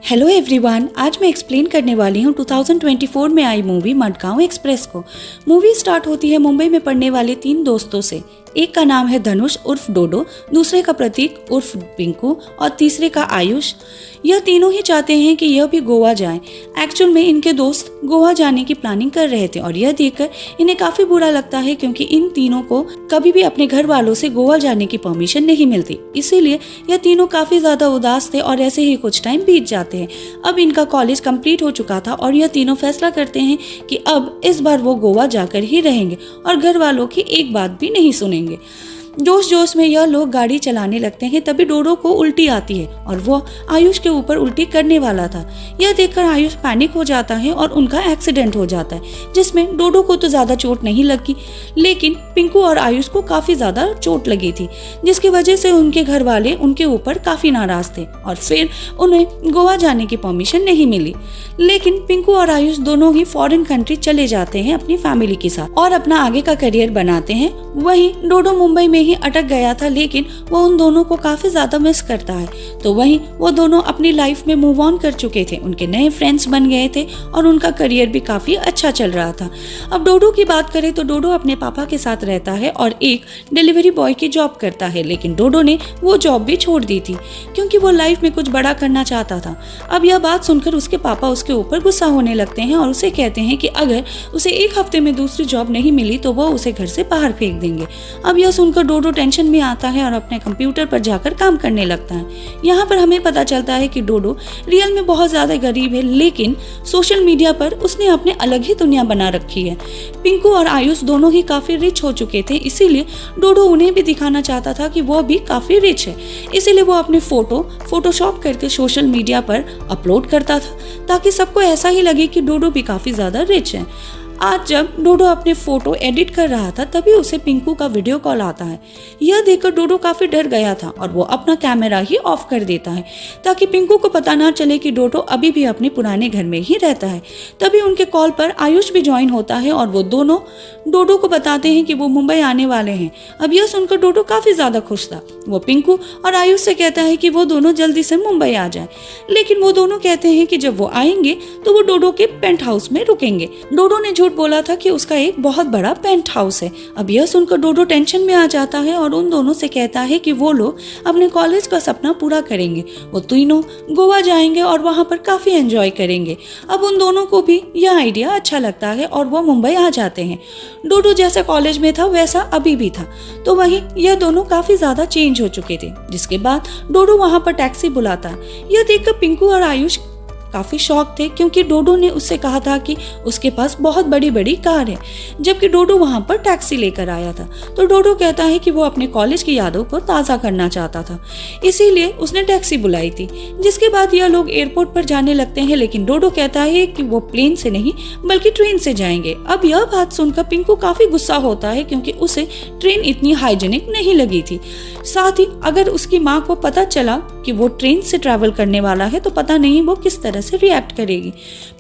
Hello everyone, आज मैं explain करने वाली हूँ 2024 में आई मूवी मडगांव एक्सप्रेस को। मूवी स्टार्ट होती है मुंबई में पढ़ने वाले 3 दोस्तों से। एक का नाम है धनुष उर्फ डोडो, दूसरे का प्रतीक उर्फ पिंकू और तीसरे का आयुष। यह तीनों ही चाहते हैं कि यह भी गोवा जाएं। एक्चुअल में इनके दोस्त गोवा जाने की प्लानिंग कर रहे थे और यह देखकर इन्हें काफी बुरा लगता है क्योंकि इन तीनों को कभी भी अपने घर वालों से गोवा जाने की परमिशन नहीं मिलती। इसीलिए यह तीनों काफी ज्यादा उदास थे और ऐसे ही कुछ टाइम बीत जाते हैं। अब इनका कॉलेज कंप्लीट हो चुका था और यह तीनों फैसला करते हैं कि अब इस बार वो गोवा जाकर ही रहेंगे और घर वालों की एक बात भी नहीं सुनेंगे। जोश जोश में यह लोग गाड़ी चलाने लगते हैं, तभी डोडो को उल्टी आती है और वो आयुष के ऊपर उल्टी करने वाला था। यह देखकर आयुष पैनिक हो जाता है और उनका एक्सीडेंट हो जाता है, जिसमें डोडो को तो ज्यादा चोट नहीं लगी, लेकिन पिंकू और आयुष को काफी ज्यादा चोट लगी थी, जिसकी वजह से उनके घर वाले उनके ऊपर काफी नाराज थे और फिर उन्हें गोवा जाने की परमिशन नहीं मिली। लेकिन पिंकू और आयुष दोनों ही फॉरेन कंट्री चले जाते हैं अपनी फैमिली के साथ और अपना आगे का करियर बनाते हैं। वहीं डोडो मुंबई में ही अटक गया था, लेकिन वो उन दोनों को काफी ज्यादा मिस करता है। तो वहीं वो दोनों अपनी लाइफ में मूव ऑन कर चुके थे, उनके नए फ्रेंड्स बन गए थे और उनका करियर भी काफी अच्छा चल रहा था। अब डोडो की बात करें तो डोडो अपने पापा के साथ रहता है और एक डिलीवरी बॉय की जॉब करता है, लेकिन डोडो ने वो जॉब भी छोड़ दी थी क्योंकि वो लाइफ में कुछ बड़ा करना चाहता था। अब यह बात सुनकर उसके पापा उसके ऊपर गुस्सा होने लगते हैं और उसे कहते हैं कि अगर उसे 1 हफ्ते में दूसरी जॉब नहीं मिली तो वो उसे घर से बाहर फेंक देंगे। अब यह सुनकर डोडो टेंशन में आता है और अपने कंप्यूटर पर जाकर काम करने लगता है। यहाँ पर हमें पता चलता है कि डोडो रियल में बहुत ज्यादा गरीब है, लेकिन सोशल मीडिया पर उसने अपने अलग ही दुनिया बना रखी है। पिंकू और आयुष दोनों ही काफी रिच हो चुके थे, इसीलिए डोडो उन्हें भी दिखाना चाहता था कि वो भी काफी रिच है। इसीलिए वो अपने फोटोशॉप करके सोशल मीडिया पर अपलोड करता था ताकि सबको ऐसा ही लगे कि डोडो भी काफी ज्यादा रिच है। आज जब डोडो अपने फोटो एडिट कर रहा था तभी उसे पिंकू का वीडियो कॉल आता है। यह देखकर डोडो काफी डर गया था और वो अपना कैमरा ही ऑफ कर देता है ताकि पिंकू को पता ना चले कि डोडो अभी भी अपने पुराने घर में ही रहता है। तभी उनके कॉल पर आयुष भी ज्वाइन होता है और वो दोनों डोडो को बताते हैं कि वो मुंबई आने वाले हैं। अब यह सुनकर डोडो काफी ज्यादा खुश था। वो पिंकू और आयुष से कहता है कि वो दोनों जल्दी से मुंबई आ जाए, लेकिन वो दोनों कहते हैं कि जब वो आएंगे तो वो डोडो के पेंट हाउस में रुकेंगे। डोडो ने बोला था कि उसका एक बहुत बड़ा पेंट हाउस है। अब यह सुनकर डोडो टेंशन में आ जाता है और उन दोनों से कहता है कि वो लोग अपने कॉलेज का सपना पूरा करेंगे। वो तीनों गोवा जाएंगे और वहां पर काफी एंजॉय करेंगे। अब उन दोनों को भी यह आइडिया अच्छा लगता है और वो मुंबई आ जाते हैं। डोडो जैसा कॉलेज में था वैसा अभी भी था, तो वहीं यह दोनों काफी ज्यादा चेंज हो चुके थे। जिसके बाद डोडो वहां पर टैक्सी बुलाता है। यह देखकर पिंकू और आयुष काफी शॉक थे क्योंकि डोडो ने उससे कहा था कि उसके पास बहुत बड़ी बड़ी कार है, जबकि डोडो वहां पर टैक्सी लेकर आया था। तो डोडो कहता है कि वो अपने कॉलेज की यादों को ताज़ा करना चाहता था, इसीलिए उसने टैक्सी बुलाई थी। जिसके बाद यह लोग एयरपोर्ट पर जाने लगते हैं, लेकिन डोडो कहता है कि वो प्लेन से नहीं बल्कि ट्रेन से जाएंगे। अब यह बात सुनकर पिंकू काफी गुस्सा होता है क्योंकि उसे ट्रेन इतनी हाइजेनिक नहीं लगी थी। साथ ही अगर उसकी माँ को पता चला कि वो ट्रेन से ट्रैवल करने वाला है तो पता नहीं वो किस तरह से रिएक्ट करेगी।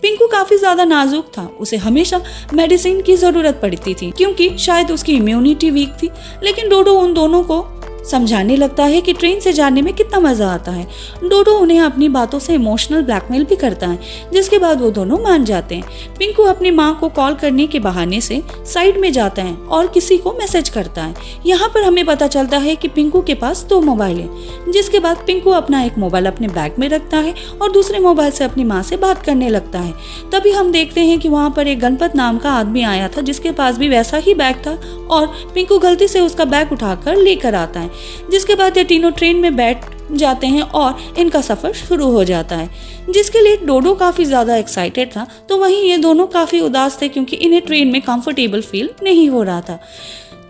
पिंकू काफी ज्यादा नाजुक था, उसे हमेशा मेडिसिन की जरूरत पड़ती थी क्योंकि शायद उसकी इम्यूनिटी वीक थी। लेकिन डोडो उन दोनों को समझाने लगता है कि ट्रेन से जाने में कितना मजा आता है। डोडो उन्हें अपनी बातों से इमोशनल ब्लैकमेल भी करता है, जिसके बाद वो दोनों मान जाते हैं। पिंकू अपनी माँ को कॉल करने के बहाने से साइड में जाता है और किसी को मैसेज करता है। यहाँ पर हमें पता चलता है कि पिंकू के पास 2 मोबाइल है। जिसके बाद पिंकू अपना एक मोबाइल अपने बैग में रखता है और दूसरे मोबाइल से अपनी माँ से बात करने लगता है। तभी हम देखते हैं कि वहाँ पर एक गणपत नाम का आदमी आया था, जिसके पास भी वैसा ही बैग था और पिंकू गलती से उसका बैग उठाकर लेकर आता है। जिसके बाद ये तीनों ट्रेन में बैठ जाते हैं और इनका सफर शुरू हो जाता है, जिसके लिए डोडो काफी ज्यादा एक्साइटेड था। तो वहीं ये दोनों काफी उदास थे क्योंकि इन्हें ट्रेन में कंफर्टेबल फील नहीं हो रहा था।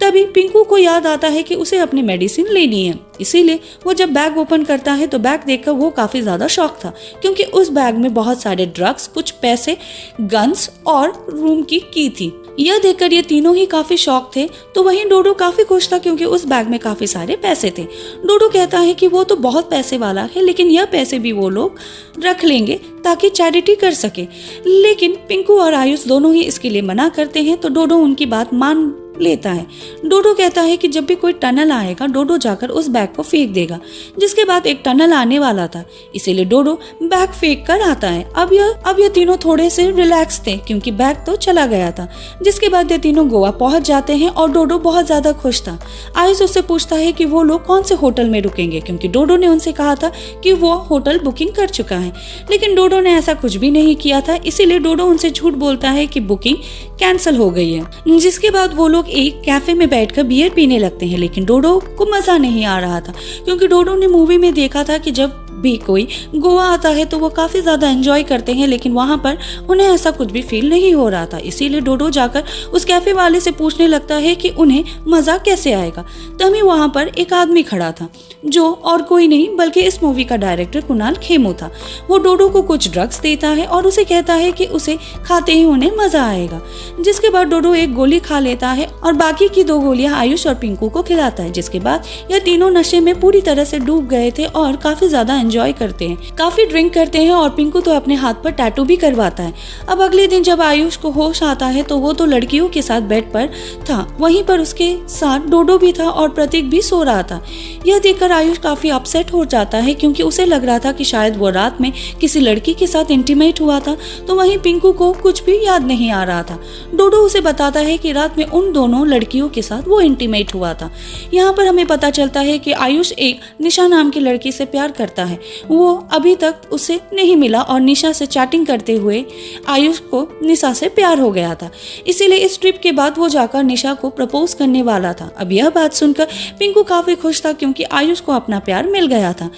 तभी पिंकू को याद आता है कि उसे अपनी मेडिसिन लेनी है, इसीलिए वो जब बैग ओपन करता है तो बैग देखकर वो काफी ज्यादा शॉक था क्योंकि उस बैग में बहुत सारे ड्रग्स, कुछ पैसे, गन्स और रूम की की थी। यह देखकर ये तीनों ही काफी शॉक थे। तो वहीं डोडो काफी खुश था क्योंकि उस बैग में काफी सारे पैसे थे। डोडो कहता है कि वो तो बहुत पैसे वाला है, लेकिन यह पैसे भी वो लोग रख लेंगे ताकि चैरिटी कर सके। लेकिन पिंकू और आयुष दोनों ही इसके लिए मना करते हैं, तो डोडो उनकी बात मान लेता है। डोडो कहता है कि जब भी कोई टनल आएगा डोडो जाकर उस बैग को फेंक देगा। जिसके बाद एक टनल आने वाला था, इसीलिए डोडो बैग फेंक कर आता है। अब यह तीनों थोड़े से रिलैक्स थे क्योंकि बैग तो चला गया था। जिसके बाद ये तीनों गोवा पहुंच जाते हैं और डोडो बहुत ज्यादा खुश था। आयुष उससे पूछता है कि वो लोग कौन से होटल में रुकेंगे क्योंकि डोडो ने उनसे कहा था कि वो होटल बुकिंग कर चुका है, लेकिन डोडो ने ऐसा कुछ भी नहीं किया था। इसीलिए डोडो उनसे झूठ बोलता है कि बुकिंग कैंसिल हो गई है। जिसके बाद वो लोग एक कैफे में बैठकर बियर पीने लगते हैं, लेकिन डोडो को मजा नहीं आ रहा था क्योंकि डोडो ने मूवी में देखा था कि जब भी कोई गोवा आता है तो वो काफी ज्यादा एंजॉय करते हैं, लेकिन वहां पर उन्हें ऐसा कुछ भी फील नहीं हो रहा था। इसीलिए डोडो जाकर उस कैफे वाले से पूछने लगता है कि उन्हें मजा कैसे आएगा। तभी वहां पर एक आदमी खड़ा था जो और कोई नहीं बल्कि इस मूवी का डायरेक्टर कुणाल खेमू था। वो डोडो को कुछ ड्रग्स देता है और उसे कहता है कि उसे खाते ही उन्हें मजा आएगा। जिसके बाद डोडो एक गोली खा लेता है और बाकी की 2 गोलियां आयुष और पिंकू को खिलाता है। जिसके बाद यह तीनों नशे में पूरी तरह से डूब गए थे और काफी ज्यादा एंजॉय करते हैं, काफी ड्रिंक करते हैं और पिंकू तो अपने हाथ पर टैटू भी करवाता है। अब अगले दिन जब आयुष को होश आता है तो वो तो लड़कियों के साथ बेड पर था, वहीं पर उसके साथ डोडो भी था और प्रतीक भी सो रहा था। यह देखकर आयुष काफी अपसेट हो जाता है क्योंकि उसे लग रहा था कि शायद वो रात में किसी लड़की के साथ इंटीमेट हुआ था, तो वहीं पिंकू को कुछ भी याद नहीं आ रहा था। डोडो उसे बताता है कि रात में उन दोनों लड़कियों के साथ वो इंटीमेट हुआ था। यहाँ पर हमें पता चलता है कि आयुष एक निशा नाम की लड़की से प्यार करता है। वो अभी तक उसे नहीं मिला और निशा से चैटिंग करते हुए आयुष को निशा से प्यार हो गया था। इसीलिए इस ट्रिप के बाद वो जाकर निशा को प्रपोज करने वाला था। अब यह बात सुनकर पिंकू काफी खुश था क्योंकि आयुष को अपना प्यार मिल गया था।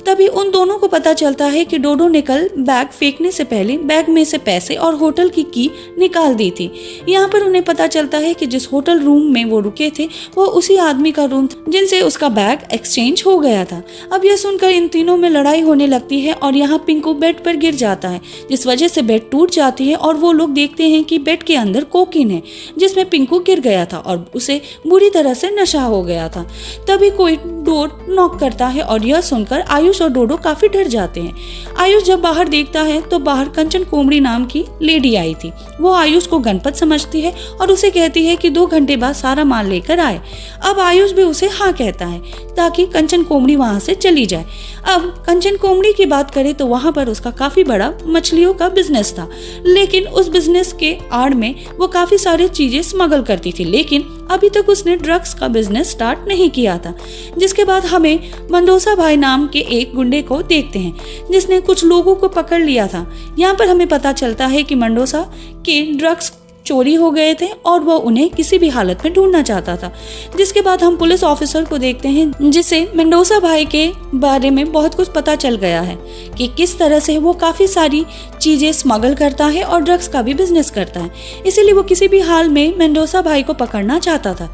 तभी उन दोनों को पता चलता है कि डोडो ने कल बैग फेंकने से पहले बैग में से पैसे और होटल की निकाल दी थी। यहाँ पर उन्हें पता चलता है कि जिस होटल रूम में वो रुके थे वो उसी आदमी का रूम था जिनसे उसका बैग एक्सचेंज हो गया था। अब यह सुनकर इन तीनों में लड़ाई होने लगती है और यहाँ पिंकू बेड पर गिर जाता है, जिस वजह से बेड टूट जाती है और वो लोग देखते हैं कि बेड के अंदर कोकीन है जिसमें पिंकू गिर गया था और उसे बुरी तरह से नशा हो गया था। तभी कोई डोर नॉक करता है और यह सुनकर आयुष और डोडो काफी डर जाते हैं। आयुष जब बाहर देखता है तो बाहर कंचन कोमड़ी नाम की लेडी आई थी। वो आयुष को गणपत समझती है और उसे कहती है कि 2 घंटे बाद सारा माल लेकर आए। अब आयुष भी उसे हाँ कहता है ताकि कंचन कोमड़ी वहां से चली जाए। अब कंचन कोमड़ी की बात करें तो वहां पर उसका काफी बड़ा मछलियों का बिजनेस था, लेकिन उस बिजनेस के आड़ में वो काफी सारी चीजें स्मगल करती थी, लेकिन अभी तक उसने ड्रग्स का बिजनेस स्टार्ट नहीं किया था। जिसके बाद हमें मंडोसा भाई नाम के एक गुंडे को देखते हैं जिसने कुछ लोगों को पकड़ लिया था। यहाँ पर हमें पता चलता है कि मंडोसा के ड्रग्स चोरी हो गए थे और वो उन्हें किसी भी हालत में ढूंढना चाहता था। जिसके बाद हम पुलिस ऑफिसर को देखते हैं जिसे मेंडोसा भाई के बारे में बहुत कुछ पता चल गया है कि किस तरह से वो काफी सारी चीजें स्मगल करता है और ड्रग्स का भी बिजनेस करता है। इसीलिए वो किसी भी हाल में मेंडोसा भाई को पकड़ना चाहता था।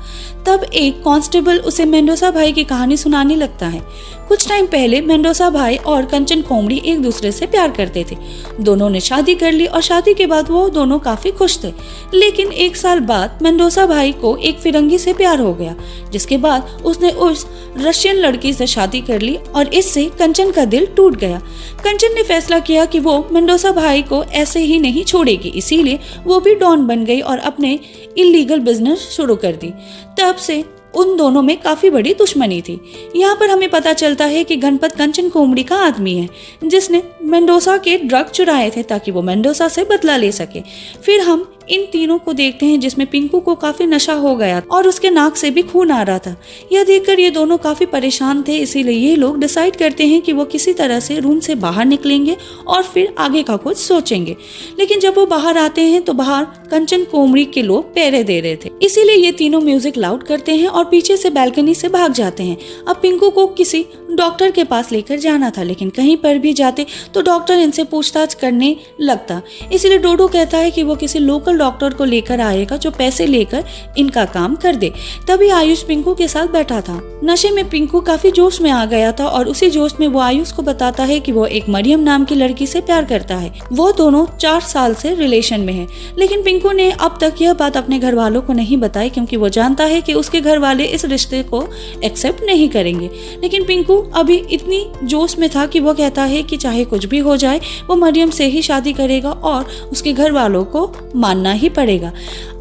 तब एक कांस्टेबल उसे मेंडोसा भाई की कहानी सुनाने लगता है। कुछ टाइम पहले मेंडोसा भाई और कंचन कोमड़ी एक दूसरे से प्यार करते थे। दोनों ने शादी कर ली और शादी के बाद वो दोनों काफी खुश थे, लेकिन 1 साल बाद मेंडोसा भाई को एक फिरंगी से प्यार हो गया, जिसके बाद उसने उस रशियन लड़की से शादी कर ली और इससे कंचन का दिल टूट गया। कंचन ने फैसला किया कि वो मेंडोसा भाई को ऐसे ही नहीं छोड़ेगी, इसीलिए वो भी डॉन बन गई और अपने इलीगल बिजनेस शुरू कर दी। तब से उन दोनों में काफी बड़ी दुश्मनी थी। यहाँ पर हमें पता चलता है कि गणपत कंचन कोमड़ी का आदमी है जिसने मेंडोसा के ड्रग चुराए थे ताकि वो मेंडोसा से बदला ले सके। फिर हम इन तीनों को देखते हैं जिसमें पिंकू को काफी नशा हो गया और उसके नाक से भी खून आ रहा था। यह देखकर ये दोनों काफी परेशान थे, इसीलिए ये लोग डिसाइड करते हैं कि वो किसी तरह से रूम से बाहर निकलेंगे और फिर आगे का कुछ सोचेंगे। लेकिन जब वो बाहर आते हैं तो बाहर कंचन कोमड़ी के लोग पहरे दे रहे थे, इसीलिए ये तीनों म्यूजिक लाउड करते हैं और पीछे से बालकनी से भाग जाते हैं। अब पिंकू को किसी डॉक्टर के पास लेकर जाना था, लेकिन कहीं पर भी जाते तो डॉक्टर इनसे पूछताछ करने लगता। इसलिए डोडो कहता है कि वो किसी लोकल डॉक्टर को लेकर आएगा जो पैसे लेकर इनका काम कर दे। तभी आयुष पिंकू के साथ बैठा था। नशे में पिंकू काफी जोश में आ गया था और उसी जोश में वो आयुष को बताता है कि वो एक मरियम नाम की लड़की से प्यार करता है। वो दोनों 4 साल से रिलेशन में है, लेकिन पिंकू ने अब तक यह बात अपने घर वालों को नहीं बताई क्योंकि वो जानता है कि उसके घर वाले इस रिश्ते को एक्सेप्ट नहीं करेंगे। लेकिन पिंकू अभी इतनी जोश में था कि वो कहता है कि चाहे कुछ भी हो जाए वो मरियम से ही शादी करेगा और उसके घर वालों को मानना होना ही पड़ेगा।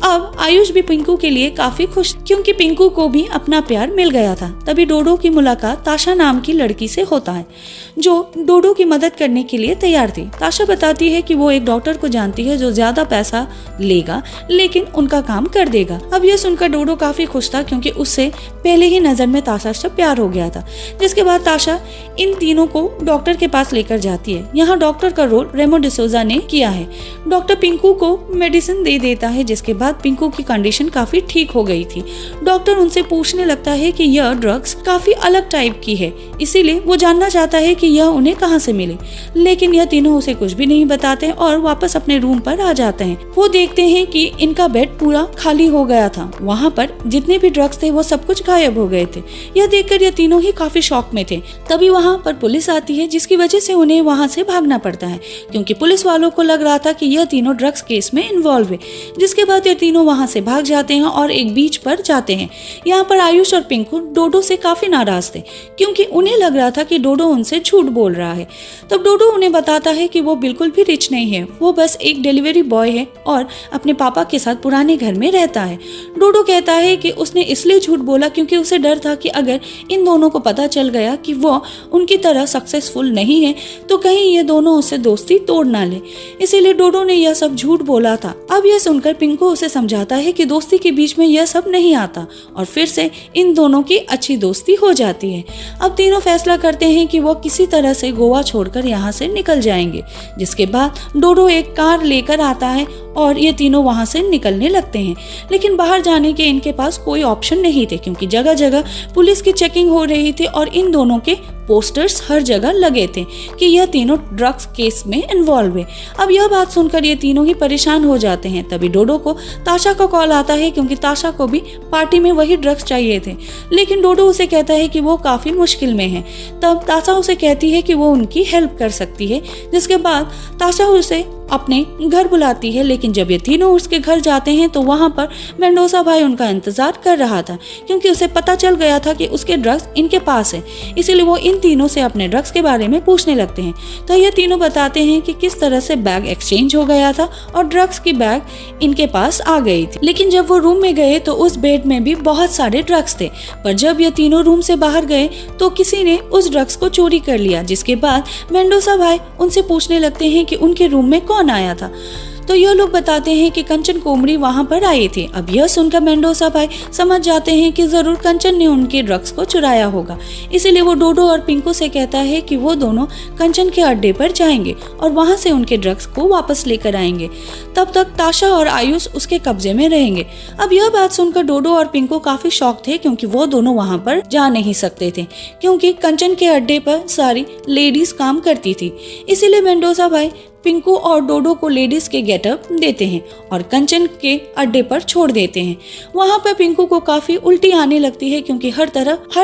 अब आयुष भी पिंकू के लिए काफी खुश, क्योंकि पिंकू को भी अपना प्यार मिल गया था। तभी डोडो की मुलाकात ताशा नाम की लड़की से होता है, जो डोडो की मदद करने के लिए तैयार थी। ताशा बताती है कि वो एक डॉक्टर को जानती है जो ज्यादा पैसा लेगा लेकिन उनका काम कर देगा। अब यह सुनकर डोडो काफी खुश था, क्योंकि उससे पहले ही नजर में ताशा से प्यार हो गया था। जिसके बाद ताशा इन तीनों को डॉक्टर के पास लेकर जाती है। यहाँ डॉक्टर का रोल रेमो डिसोजा ने किया है। डॉक्टर पिंकू को मेडिसिन दे देता है, जिसके बाद पिंकू की कंडीशन काफी ठीक हो गई थी। डॉक्टर उनसे पूछने लगता है कि यह ड्रग्स काफी अलग टाइप की है, इसीलिए वो जानना चाहता है कि यह उन्हें कहाँ से मिले। लेकिन यह तीनों उसे कुछ भी नहीं बताते और वापस अपने रूम पर आ जाते हैं। वो देखते हैं कि इनका बेड पूरा खाली हो गया था। वहाँ पर जितने भी ड्रग्स थे वो सब कुछ गायब हो गए थे। यह देखकर यह तीनों ही काफी शॉक में थे। तभी वहाँ पर पुलिस आती है, जिसकी वजह से उन्हें वहाँ से भागना पड़ता है, क्योंकि पुलिस वालों को लग रहा था कि यह तीनों ड्रग्स केस में इन्वॉल्व है। जिसके बाद यह तीनों वहाँ से भाग जाते हैं और एक बीच पर जाते हैं। यहाँ पर आयुष और पिंकू डोडो से काफी नाराज थे, क्योंकि उन्हें लग रहा था कि डोडो उनसे झूठ बोल रहा है। तब डोडो उन्हें बताता है कि वो बिल्कुल भी रिच नहीं है, वो बस एक डिलीवरी बॉय है और अपने पापा के साथ पुराने घर में रहता है। डोडो कहता है कि उसने इसलिए झूठ बोला क्योंकि उसे डर था कि अगर इन दोनों को पता चल गया कि वो उनकी तरह सक्सेसफुल नहीं है तो कहीं ये दोनों उससे दोस्ती तोड़ ना ले, इसीलिए डोडो ने यह सब झूठ बोला था। अब यह सुनकर पिंकू उसे समझाता है कि दोस्ती के बीच में यह सब नहीं आता और फिर से इन दोनों की अच्छी दोस्ती हो जाती है। अब तीनों फैसला करते हैं कि वो किसी तरह से गोवा छोड़कर यहाँ से निकल जाएंगे। जिसके बाद डोडो एक कार लेकर आता है और ये तीनों वहाँ से निकलने लगते हैं। लेकिन बाहर जाने के इनके पास कोई ऑप्शन नहीं थे, क्योंकि जगह जगह पुलिस की चेकिंग हो रही थी और इन दोनों के पोस्टर्स हर जगह लगे थे कि यह तीनों ड्रग्स केस में इन्वॉल्व है। अब यह बात सुनकर ये तीनों ही परेशान हो जाते हैं। तभी डोडो को ताशा का कॉल आता है, क्योंकि ताशा को भी पार्टी में वही ड्रग्स चाहिए थे। लेकिन डोडो उसे कहता है कि वो काफी मुश्किल में है। तब ताशा उसे कहती है कि वो उनकी हेल्प कर सकती है। जिसके बाद ताशा उसे अपने घर बुलाती है। लेकिन जब ये तीनों उसके घर जाते हैं तो वहाँ पर मेंडोसा भाई उनका इंतजार कर रहा था, क्योंकि उसे पता चल गया था कि उसके ड्रग्स इनके पास है। इसीलिए वो इन तीनों से अपने ड्रग्स के बारे में पूछने लगते हैं। तो ये तीनों बताते हैं कि किस तरह से बैग एक्सचेंज हो गया था और ड्रग्स की बैग इनके पास आ गई थी। लेकिन जब वो रूम में गए तो उस बेड में भी बहुत सारे ड्रग्स थे, पर जब ये तीनों रूम से बाहर गए तो किसी ने उस ड्रग्स को चोरी कर लिया। जिसके बाद मेंडोसा भाई उनसे पूछने लगते हैं कि उनके रूम में कौन आया था। तो यह लोग बताते हैं कि कंचन कोमरी वहां पर आई थी। अब यह सुनकर मेंडोसा भाई समझ जाते हैं कि जरूर कंचन ने उनके ड्रग्स को चुराया होगा। इसीलिए वो डोडो और पिंकू से कहता है कि वो दोनों कंचन के अड्डे पर जाएंगे और वहां से उनके ड्रग्स को वापस लेकर आएंगे। तब तक ताशा और आयुष उसके कब्जे में रहेंगे। अब यह बात सुनकर डोडो और पिंकू काफी शॉक थे, क्योंकि वो दोनों वहां पर जा नहीं सकते थे, क्योंकि कंचन के अड्डे पर सारी लेडीज काम करती थी। इसीलिए मेंडोसा भाई पिंकू और डोडो को लेडीज के गेटअप देते हैं और कंचन के अड्डे पर छोड़ देते हैं। वहाँ पर पिंकू को काफी उल्टी आने लगती है, क्योंकि हर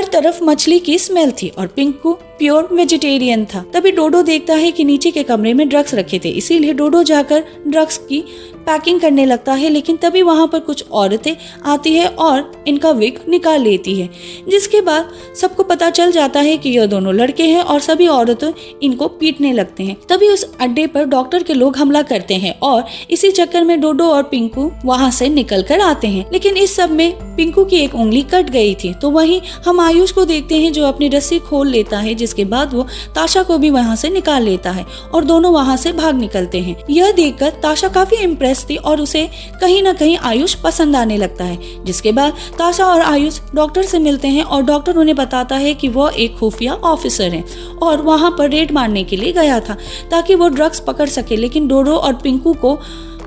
तरफ मछली की स्मेल थी और पिंकू प्योर वेजिटेरियन था। तभी डोडो देखता है कि नीचे के कमरे में ड्रग्स रखे थे, इसीलिए डोडो जाकर ड्रग्स की पैकिंग करने लगता है। लेकिन तभी वहाँ पर कुछ औरतें आती है और इनका विग निकाल लेती है। जिसके बाद सबको पता चल जाता है कि यह दोनों लड़के हैं और सभी औरतें इनको पीटने लगते हैं। तभी उस अड्डे पर डॉक्टर के लोग हमला करते हैं और इसी चक्कर में डोडो और पिंकू वहाँ से निकल कर आते हैं। लेकिन इस सब में पिंकू की एक उंगली कट गई थी। तो वहीं हम आयुष को देखते हैं जो अपनी रस्सी खोल लेता है, जिसके बाद वो ताशा को भी वहाँ से निकाल लेता है और दोनों वहाँ से भाग निकलते हैं। यह देखकर ताशा काफी इम्प्रेस थी और उसे कहीं न कहीं आयुष पसंद आने लगता है। जिसके बाद ताशा और आयुष डॉक्टर से मिलते हैं और डॉक्टर उन्हें बताता है कि वह एक खुफिया ऑफिसर है और वहाँ पर रेड मारने के लिए गया था ताकि वो ड्रग्स पकड़ सके। लेकिन डोडो और पिंकू को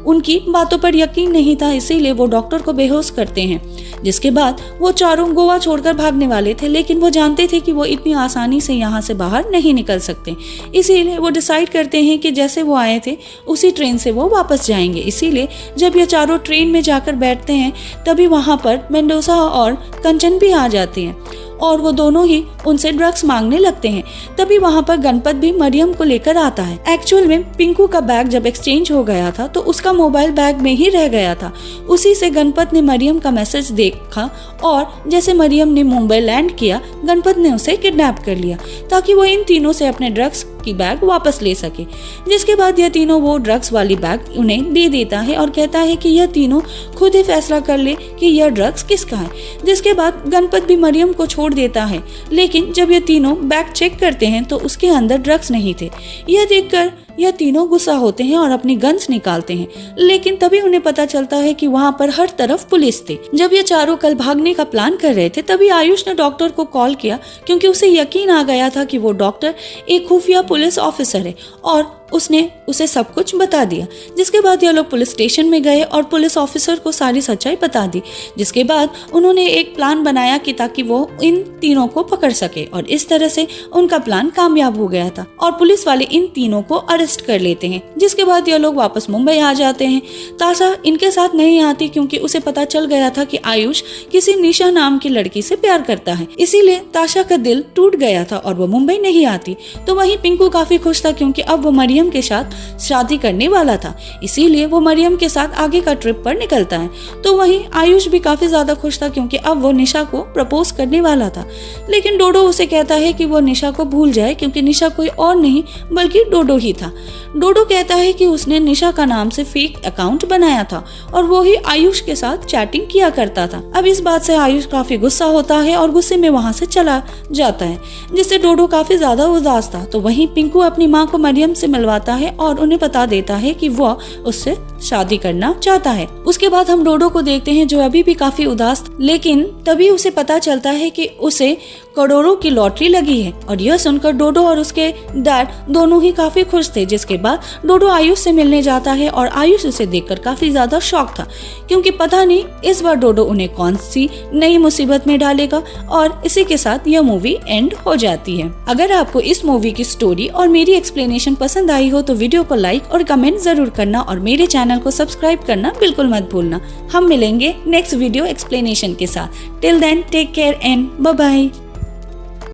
उनकी बातों पर यकीन नहीं था, इसीलिए वो डॉक्टर को बेहोश करते हैं। जिसके बाद वो चारों गोवा छोड़कर भागने वाले थे, लेकिन वो जानते थे कि वो इतनी आसानी से यहाँ से बाहर नहीं निकल सकते। इसीलिए वो डिसाइड करते हैं कि जैसे वो आए थे उसी ट्रेन से वो वापस जाएंगे। इसीलिए जब ये चारों ट्रेन में जाकर बैठते हैं तभी वहाँ पर मेंडोसा और कंचन भी आ जाते हैं और वो दोनों ही उनसे ड्रग्स मांगने लगते हैं। तभी वहाँ पर गणपत भी मरियम को लेकर आता है। एक्चुअल में पिंकू का बैग जब एक्सचेंज हो गया था तो उसका मोबाइल बैग में ही रह गया था। उसी से गणपत ने मरियम का मैसेज देखा और जैसे मरियम ने मुंबई लैंड किया, गणपत ने उसे किडनैप कर लिया ताकि वो इन तीनों से अपने ड्रग्स की बैग वापस ले सके। जिसके बाद यह तीनों वो ड्रग्स वाली बैग उन्हें दे देता है और कहता है कि यह तीनों खुद ही फैसला कर ले कि यह ड्रग्स किसका है। जिसके बाद गणपत भी मरियम को छोड़ देता है, लेकिन जब ये तीनों बैग चेक करते हैं तो उसके अंदर ड्रग्स नहीं थे। यह देखकर यह तीनों गुस्सा होते हैं और अपनी गन्स निकालते हैं, लेकिन तभी उन्हें पता चलता है कि वहाँ पर हर तरफ पुलिस थी। जब ये चारों कल भागने का प्लान कर रहे थे तभी आयुष ने डॉक्टर को कॉल किया, क्योंकि उसे यकीन आ गया था कि वो डॉक्टर एक खुफिया पुलिस ऑफिसर है और उसने उसे सब कुछ बता दिया। जिसके बाद यह लोग पुलिस स्टेशन में गए और पुलिस ऑफिसर को सारी सच्चाई बता दी। जिसके बाद उन्होंने एक प्लान बनाया कि ताकि वो इन तीनों को पकड़ सके, और इस तरह से उनका प्लान कामयाब हो गया था और पुलिस वाले इन तीनों को अरेस्ट कर लेते हैं। जिसके बाद यह लोग वापस मुंबई आ जाते हैं। ताशा इनके साथ नहीं आती क्योंकि उसे पता चल गया था कि आयुष किसी निशा नाम की लड़की से प्यार करता है, इसीलिए ताशा का दिल टूट गया था और वो मुंबई नहीं आती। तो वहीं पिंकू काफी खुश था क्योंकि अब वो मरियम के साथ शादी करने वाला था, इसीलिए वो मरियम के साथ आगे का ट्रिप पर निकलता है। तो वहीं आयुष भी काफी ज्यादा खुश था क्योंकि अब वो निशा को प्रपोज करने वाला था। लेकिन डोडो उसे कहता है कि वो निशा को भूल जाए क्योंकि निशा कोई और नहीं बल्कि डोडो ही था। डोडो कहता है कि उसने निशा का नाम से फेक अकाउंट बनाया था और वो ही आयुष के साथ चैटिंग किया करता था। अब इस बात से आयुष काफी गुस्सा होता है और गुस्से में वहाँ से चला जाता है, जिससे डोडो काफी ज्यादा उदास था। तो वहीं पिंकू अपनी माँ को मरियम से मिलवाता है और उन्हें बता देता है कि वह उससे शादी करना चाहता है। उसके बाद हम डोडो को देखते हैं जो अभी भी काफी उदास, लेकिन तभी उसे पता चलता है कि उसे करोड़ों की लॉटरी लगी है, और यह सुनकर डोडो और उसके डैड दोनों ही काफी खुश थे। जिसके बाद डोडो आयुष से मिलने जाता है और आयुष उसे देखकर काफी ज्यादा शॉक था क्योंकि पता नहीं इस बार डोडो उन्हें कौन सी नई मुसीबत में डालेगा। और इसी के साथ यह मूवी एंड हो जाती है। अगर आपको इस मूवी की स्टोरी और मेरी एक्सप्लेनेशन पसंद आई हो तो वीडियो को लाइक और कमेंट जरूर करना और मेरे चैनल को सब्सक्राइब करना बिल्कुल मत भूलना। हम मिलेंगे नेक्स्ट वीडियो एक्सप्लेनेशन के साथ। Till then take care and bye bye.